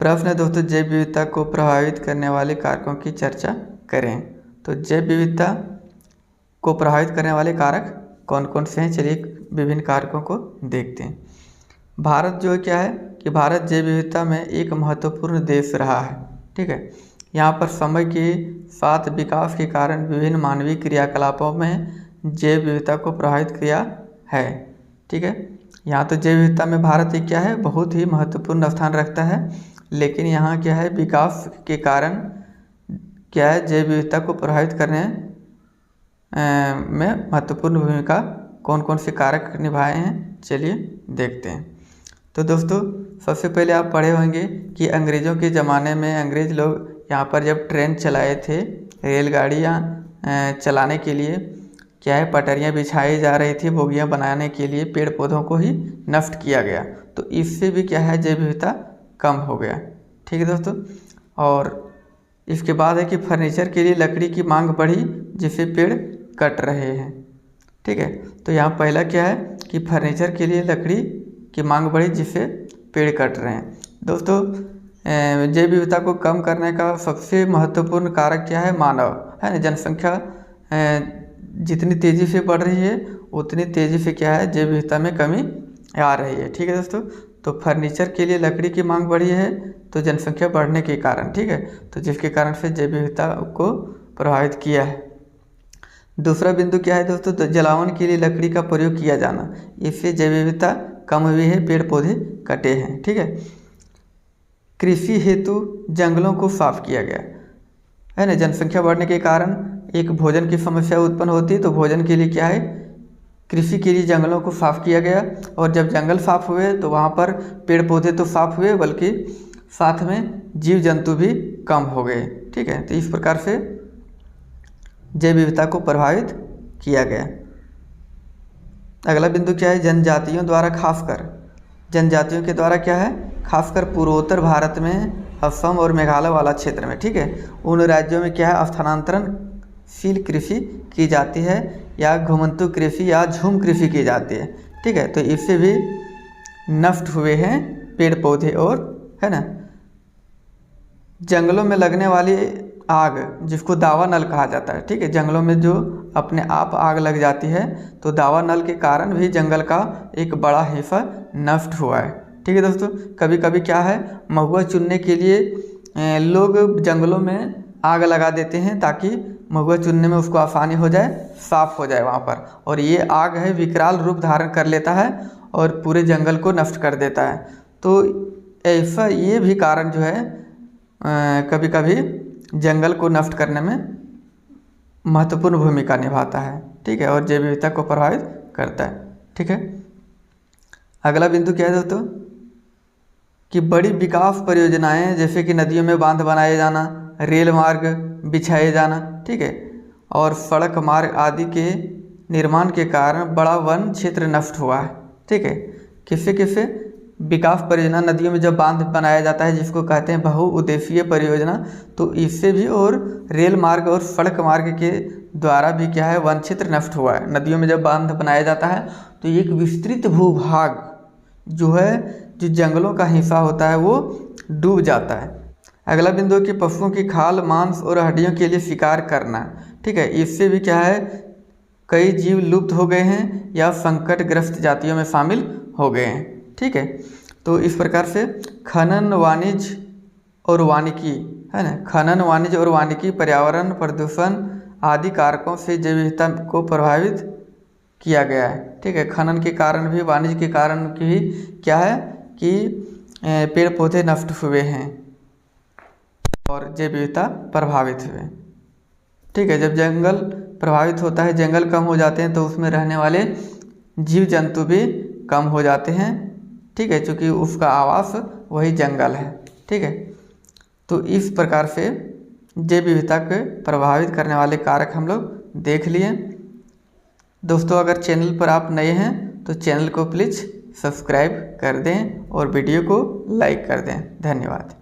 प्रश्न है दोस्तों, जैव विविधता को प्रभावित करने वाले कारकों की चर्चा करें। तो जैव विविधता को प्रभावित करने वाले कारक कौन कौन से हैं, चलिए विभिन्न कारकों को देखते हैं। भारत जो क्या है कि भारत जैव विविधता में एक महत्वपूर्ण देश रहा है। ठीक है, यहाँ पर समय के साथ विकास के कारण विभिन्न मानवीय क्रियाकलापों में जैव विविधता को प्रभावित किया है। ठीक है, यहाँ तो जैव विविधता में भारत एक क्या है, बहुत ही महत्वपूर्ण स्थान रखता है। लेकिन यहाँ क्या है, विकास के कारण क्या है, जैव विविधता को प्रभावित करने में महत्वपूर्ण भूमिका कौन कौन से कारक निभाए हैं, चलिए देखते हैं। तो दोस्तों सबसे पहले आप पढ़े होंगे कि अंग्रेज़ों के ज़माने में अंग्रेज़ लोग यहाँ पर जब ट्रेन चलाए थे, रेलगाड़ियाँ चलाने के लिए क्या है, पटरियाँ बिछाई जा रही थी बोगियाँ बनाने के लिए, पेड़ पौधों को ही नष्ट किया गया। तो इससे भी क्या है, जैव विविधता कम हो गया। ठीक है दोस्तों, और इसके बाद है कि फर्नीचर के लिए लकड़ी की मांग बढ़ी जिससे पेड़ कट रहे हैं। ठीक है, तो यहाँ पहला क्या है कि फर्नीचर के लिए लकड़ी की मांग बढ़ी जिससे पेड़ कट रहे हैं। दोस्तों जैव विविधता को कम करने का सबसे महत्वपूर्ण कारक क्या है, मानव है ना। जनसंख्या जितनी तेज़ी से बढ़ रही है उतनी तेज़ी से क्या है, जैव विविधता में कमी आ रही है। ठीक है दोस्तों, तो फर्नीचर के लिए लकड़ी की मांग बढ़ी है तो जनसंख्या बढ़ने के कारण, ठीक है, तो जिसके कारण से जैव विविधता को प्रभावित किया है। दूसरा बिंदु क्या है दोस्तों, तो जलावन के लिए लकड़ी का प्रयोग किया जाना, इससे जैव विविधता कम हुई है, पेड़ पौधे कटे हैं। ठीक है, कृषि हेतु जंगलों को साफ किया गया है ना। जनसंख्या बढ़ने के कारण एक भोजन की समस्या उत्पन्न होती है, तो भोजन के लिए क्या है, कृषि के लिए जंगलों को साफ किया गया। और जब जंगल साफ हुए तो वहाँ पर पेड़ पौधे तो साफ हुए बल्कि साथ में जीव जंतु भी कम हो गए। ठीक है, तो इस प्रकार से जैव विविधता को प्रभावित किया गया। अगला बिंदु क्या है, जनजातियों द्वारा खासकर, जनजातियों के द्वारा क्या है, खासकर पूर्वोत्तर भारत में असम और मेघालय वाला क्षेत्र में, ठीक है, उन राज्यों में क्या है, स्थानांतरणशील कृषि की जाती है या घुमंतु कृषि या झूम कृषि की जाती है। ठीक है, तो इससे भी नष्ट हुए हैं पेड़ पौधे और, है ना, जंगलों में लगने वाली आग जिसको दावा नल कहा जाता है। ठीक है, जंगलों में जो अपने आप आग लग जाती है तो दावा नल के कारण भी जंगल का एक बड़ा हिस्सा नष्ट हुआ है। ठीक है दोस्तों, कभी कभी क्या है, महुआ चुनने के लिए लोग जंगलों में आग लगा देते हैं ताकि महुआ चुनने में उसको आसानी हो जाए, साफ हो जाए वहाँ पर, और ये आग है विकराल रूप धारण कर लेता है और पूरे जंगल को नष्ट कर देता है। तो ऐसा ये भी कारण जो है कभी कभी जंगल को नष्ट करने में महत्वपूर्ण भूमिका निभाता है। ठीक है, और जैव विविधता को प्रभावित करता है। ठीक है, अगला बिंदु क्या है दोस्तों कि बड़ी विकास परियोजनाएं जैसे कि नदियों में बांध बनाए जाना, रेल मार्ग बिछाए जाना, ठीक है, और सड़क मार्ग आदि के निर्माण के कारण बड़ा वन क्षेत्र नष्ट हुआ है। ठीक है, किससे किससे, विकास परियोजना, नदियों में जब बांध बनाया जाता है जिसको कहते हैं बहुउद्देशीय परियोजना, तो इससे भी, और रेल मार्ग और सड़क मार्ग के द्वारा भी क्या है, वन क्षेत्र नष्ट हुआ है। नदियों में जब बांध बनाया जाता है तो एक विस्तृत भूभाग जो है, जो जंगलों का हिस्सा होता है, वो डूब जाता है। अगला बिंदु कि पशुओं की खाल, मांस और हड्डियों के लिए शिकार करना। ठीक है, इससे भी क्या है, कई जीव लुप्त हो गए हैं या संकटग्रस्त जातियों में शामिल हो गए हैं। ठीक है, तो इस प्रकार से खनन, वाणिज्य और वानिकी, है ना, खनन, वाणिज्य और वानिकी, पर्यावरण, प्रदूषण आदि कारकों से जैव विविधता को प्रभावित किया गया है। ठीक है, खनन के कारण भी, वाणिज्य के कारण भी क्या है कि पेड़ पौधे नष्ट हुए हैं और जैव विविधता प्रभावित हुए। ठीक है, जब जंगल प्रभावित होता है, जंगल कम हो जाते हैं तो उसमें रहने वाले जीव जंतु भी कम हो जाते हैं। ठीक है, क्योंकि उसका आवास वही जंगल है। ठीक है, तो इस प्रकार से जैव विविधता को प्रभावित करने वाले कारक हम लोग देख लिए। दोस्तों अगर चैनल पर आप नए हैं तो चैनल को प्लीज़ सब्सक्राइब कर दें और वीडियो को लाइक कर दें। धन्यवाद।